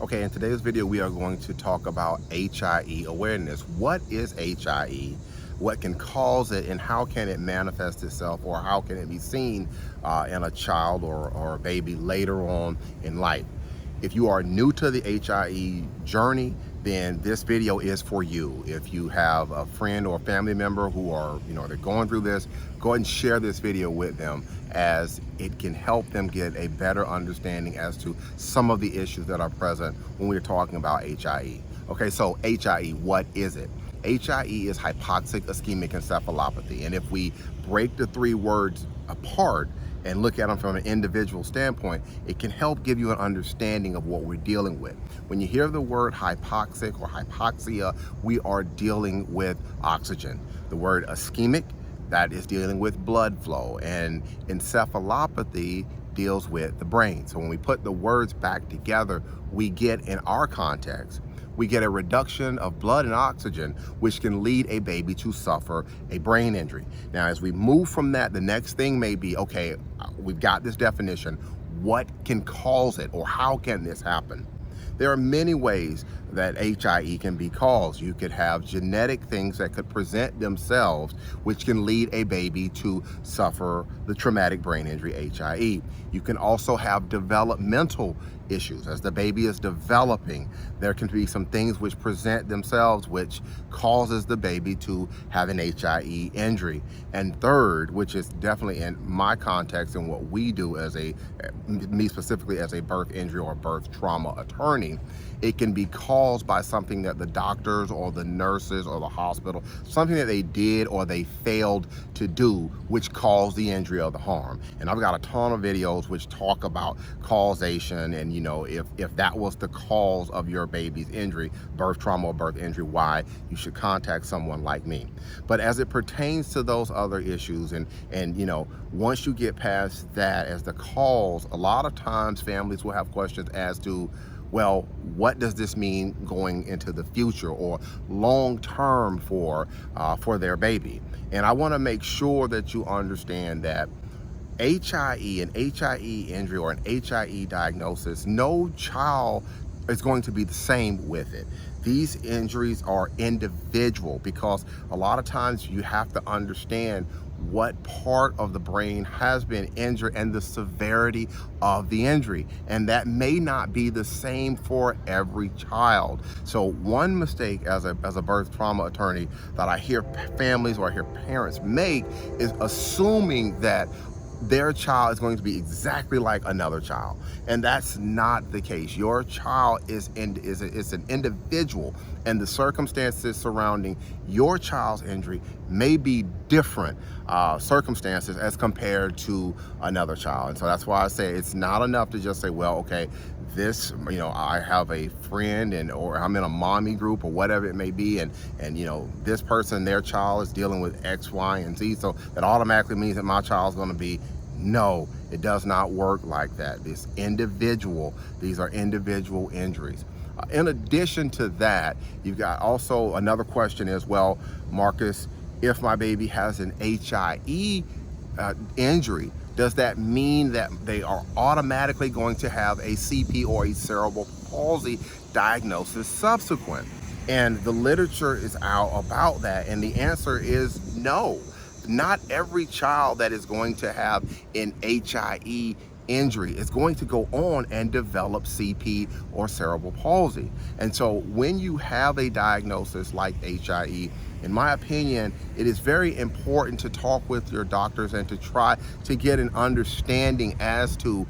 Okay, in today's video, we are going to talk about HIE awareness. What is HIE? What can cause it, and how can it manifest itself, or how can it be seen in a child or a baby later on in life? If you are new to the HIE journey, then this video is for you. If you have a friend or a family member who are, they're going through this, go ahead and share this video with them, as it can help them get a better understanding as to some of the issues that are present when we're talking about HIE. Okay, so HIE, what is it? HIE is Hypoxic Ischemic Encephalopathy. And if we break the three words apart and look at them from an individual standpoint, it can help give you an understanding of what we're dealing with. When you hear the word hypoxic or hypoxia, we are dealing with oxygen. The word ischemic, that is dealing with blood flow, and encephalopathy deals with the brain. So when we put the words back together, we get, in our context, we get a reduction of blood and oxygen, which can lead a baby to suffer a brain injury. Now, as we move from that, the next thing may be, okay, we've got this definition. What can cause it, or how can this happen? There are many ways that HIE can be caused. You could have genetic things that could present themselves, which can lead a baby to suffer the traumatic brain injury, HIE. You can also have developmental issues. As the baby is developing, there can be some things which present themselves, which causes the baby to have an HIE injury. And third, which is definitely in my context and what we do as me specifically as a birth injury or birth trauma attorney, it can be caused by something that the doctors or the nurses or the hospital, something that they did or they failed to do, which caused the injury or the harm. And I've got a ton of videos which talk about causation, and if that was the cause of your baby's injury, birth trauma or birth injury, why you should contact someone like me. But as it pertains to those other issues, and once you get past that as the cause, a lot of times families will have questions as to, well, what does this mean going into the future or long term for their baby? And I want to make sure that you understand that HIE, an HIE injury or an HIE diagnosis, no child is going to be the same with it. These injuries are individual, because a lot of times you have to understand what part of the brain has been injured and the severity of the injury. And that may not be the same for every child. So one mistake as a birth trauma attorney that I hear families or I hear parents make is assuming that their child is going to be exactly like another child, and that's not the case. Your child is an individual, and the circumstances surrounding your child's injury may be different circumstances as compared to another child. And so that's why I say it's not enough to just say, well, okay, this, I have a friend or I'm in a mommy group or whatever it may be, and this person, their child is dealing with X, Y, and Z, so that automatically means that my child's going to be. No, it does not work like that. These are individual injuries. In addition to that, you've got also another question is, well, Marcus, if my baby has an HIE injury, does that mean that they are automatically going to have a CP or a cerebral palsy diagnosis subsequent? And the literature is out about that, and the answer is no. Not every child that is going to have an HIE injury is going to go on and develop CP or cerebral palsy. And so when you have a diagnosis like HIE, in my opinion, it is very important to talk with your doctors and to try to get an understanding as to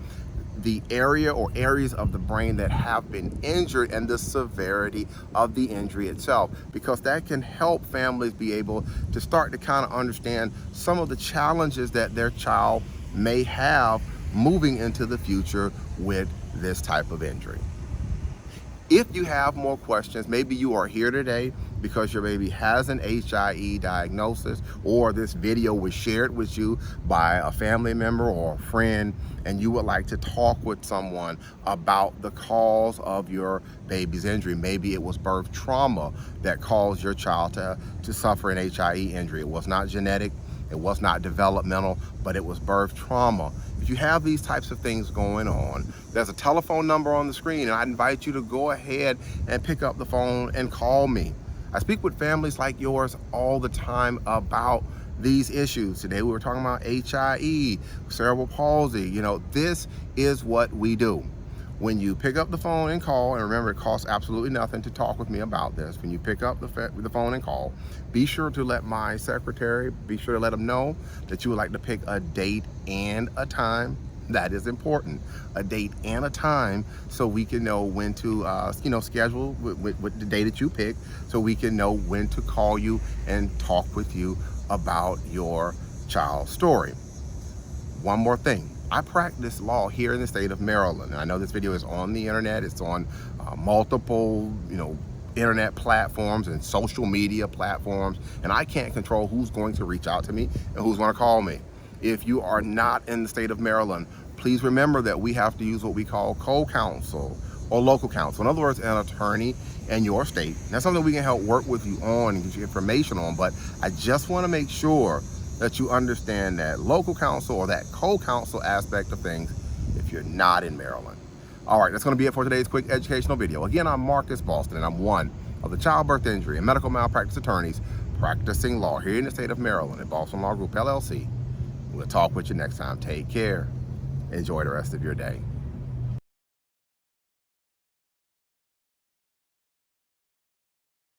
the area or areas of the brain that have been injured and the severity of the injury itself, because that can help families be able to start to kind of understand some of the challenges that their child may have moving into the future with this type of injury. If you have more questions, maybe you are here today because your baby has an HIE diagnosis, or this video was shared with you by a family member or a friend, and you would like to talk with someone about the cause of your baby's injury. Maybe it was birth trauma that caused your child to suffer an HIE injury. It was not genetic, it was not developmental, but it was birth trauma. If If you have these types of things going on, there's a telephone number on the screen, and I invite you to go ahead and pick up the phone and call me. I speak with families like yours all the time about these issues. Today we were talking about HIE, cerebral palsy. You know, this is what we do. When you pick up the phone and call, and remember, it costs absolutely nothing to talk with me about this. When you pick up the phone and call, be sure to let my secretary, be sure to let them know that you would like to pick a date and a time. That is important. A date and a time, so we can know when to, schedule with the day that you pick, so we can know when to call you and talk with you about your child's story. One more thing. I practice law here in the state of Maryland. And I know this video is on the internet. It's on multiple, internet platforms and social media platforms. And I can't control who's going to reach out to me and who's going to call me. If you are not in the state of Maryland, please remember that we have to use what we call co-counsel or local counsel. In other words, an attorney in your state. That's something we can help work with you on and get you information on. But I just want to make sure that you understand that local counsel or that co-counsel aspect of things if you're not in Maryland. All right, that's going to be it for today's quick educational video. Again, I'm Marcus Boston, and I'm one of the childbirth injury and medical malpractice attorneys practicing law here in the state of Maryland at Boston Law Group, LLC. We'll talk with you next time. Take care. Enjoy the rest of your day.